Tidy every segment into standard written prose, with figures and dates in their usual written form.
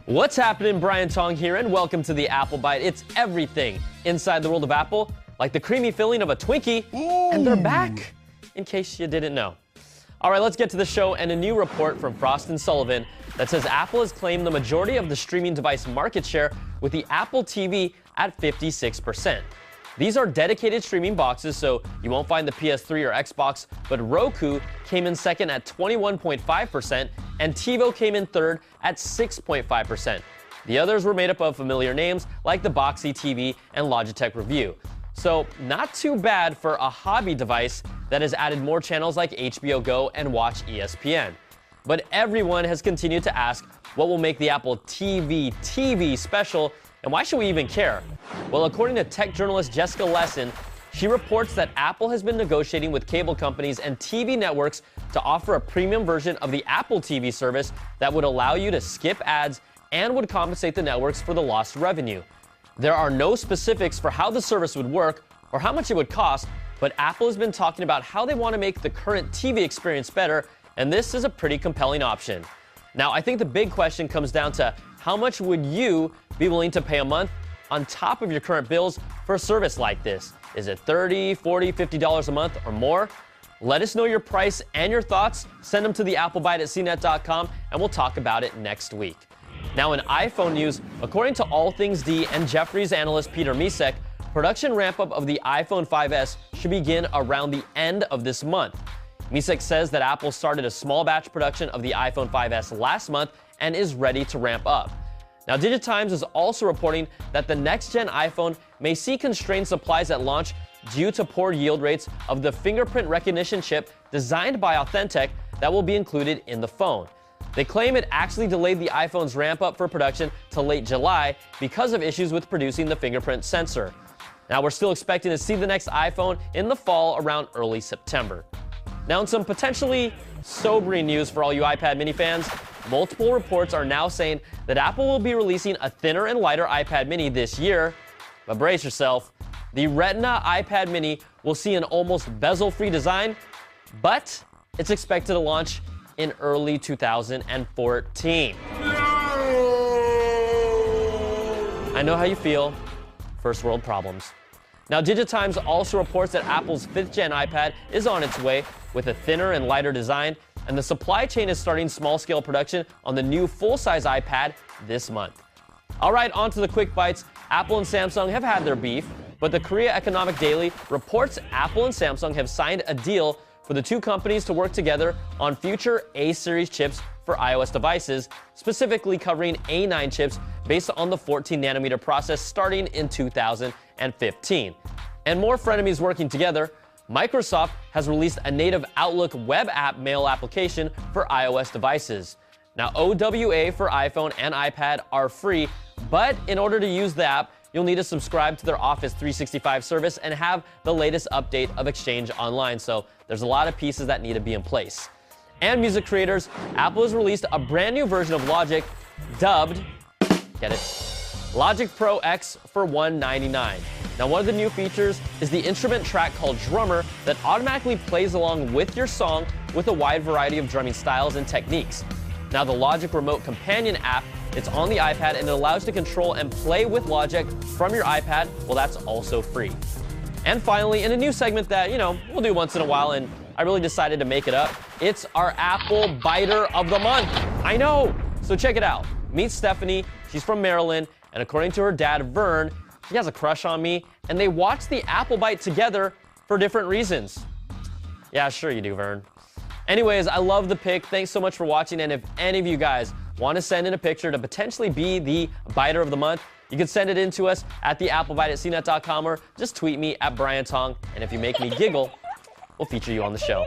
What's happening? Brian Tong here, and welcome to the Apple Byte. It's everything inside the world of Apple, like the creamy filling of a Twinkie, and they're back, in case you didn't know. All right, let's get to the show and a new report from Frost & Sullivan that says Apple has claimed the majority of the streaming device market share with the Apple TV at 56%. These are dedicated streaming boxes, so you won't find the PS3 or Xbox, but Roku came in second at 21.5%, and TiVo came in third at 6.5%. The others were made up of familiar names like the Boxy TV and Logitech Review. So not too bad for a hobby device that has added more channels like HBO Go and Watch ESPN. But everyone has continued to ask what will make the Apple TV special, and why should we even care? Well, according to tech journalist Jessica Lessin, she reports that Apple has been negotiating with cable companies and TV networks to offer a premium version of the Apple TV service that would allow you to skip ads and would compensate the networks for the lost revenue. There are no specifics for how the service would work or how much it would cost, but Apple has been talking about how they want to make the current TV experience better, and this is a pretty compelling option. Now, I think the big question comes down to how much would you be willing to pay a month on top of your current bills for a service like this? Is it $30, $40, $50 a month or more? Let us know your price and your thoughts. Send them to the applebyte@cnet.com, and we'll talk about it next week. Now, in iPhone news, according to All Things D and Jefferies analyst Peter Misek, production ramp-up of the iPhone 5S should begin around the end of this month. Misek says that Apple started a small batch production of the iPhone 5S last month and is ready to ramp up. Now, DigiTimes is also reporting that the next-gen iPhone may see constrained supplies at launch due to poor yield rates of the fingerprint recognition chip designed by Authentic that will be included in the phone. They claim it actually delayed the iPhone's ramp-up for production to late July because of issues with producing the fingerprint sensor. Now, we're still expecting to see the next iPhone in the fall around early September. Now, in some potentially sobering news for all you iPad mini fans, multiple reports are now saying that Apple will be releasing a thinner and lighter iPad mini this year. But brace yourself, the Retina iPad mini will see an almost bezel-free design, but it's expected to launch in early 2014. I know how you feel. First world problems. Now, DigiTimes also reports that Apple's 5th-gen iPad is on its way with a thinner and lighter design, and the supply chain is starting small-scale production on the new full-size iPad this month. All right, on to the quick bites. Apple and Samsung have had their beef, but the Korea Economic Daily reports Apple and Samsung have signed a deal for the two companies to work together on future A-series chips for iOS devices, specifically covering A9 chips based on the 14-nanometer process starting in 2015. And more frenemies working together, Microsoft has released a native Outlook web app mail application for iOS devices. Now, OWA for iPhone and iPad are free, but in order to use the app, you'll need to subscribe to their Office 365 service and have the latest update of Exchange Online, so there's a lot of pieces that need to be in place. And music creators, Apple has released a brand new version of Logic dubbed, get it, Logic Pro X for $199. Now, one of the new features is the instrument track called Drummer that automatically plays along with your song with a wide variety of drumming styles and techniques. Now, the Logic Remote Companion app, it's on the iPad and it allows you to control and play with Logic from your iPad. Well, that's also free. And finally, in a new segment that, we'll do once in a while, and I really decided to make it up, it's our Apple Biter of the Month. I know! So check it out. Meet Stephanie. She's from Maryland, and according to her dad, Vern, he has a crush on me, and they watch the Apple Byte together for different reasons. Yeah, sure you do, Vern. Anyways, I love the pick. Thanks so much for watching, and if any of you guys want to send in a picture to potentially be the Biter of the Month, you can send it in to us at the applebyte@cnet.com or just tweet me at Brian Tong, and if you make me giggle, we'll feature you on the show.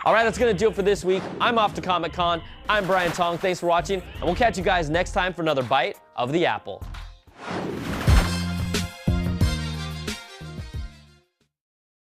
All right, that's going to do it for this week. I'm off to Comic-Con. I'm Brian Tong. Thanks for watching, and we'll catch you guys next time for another Bite of the Apple.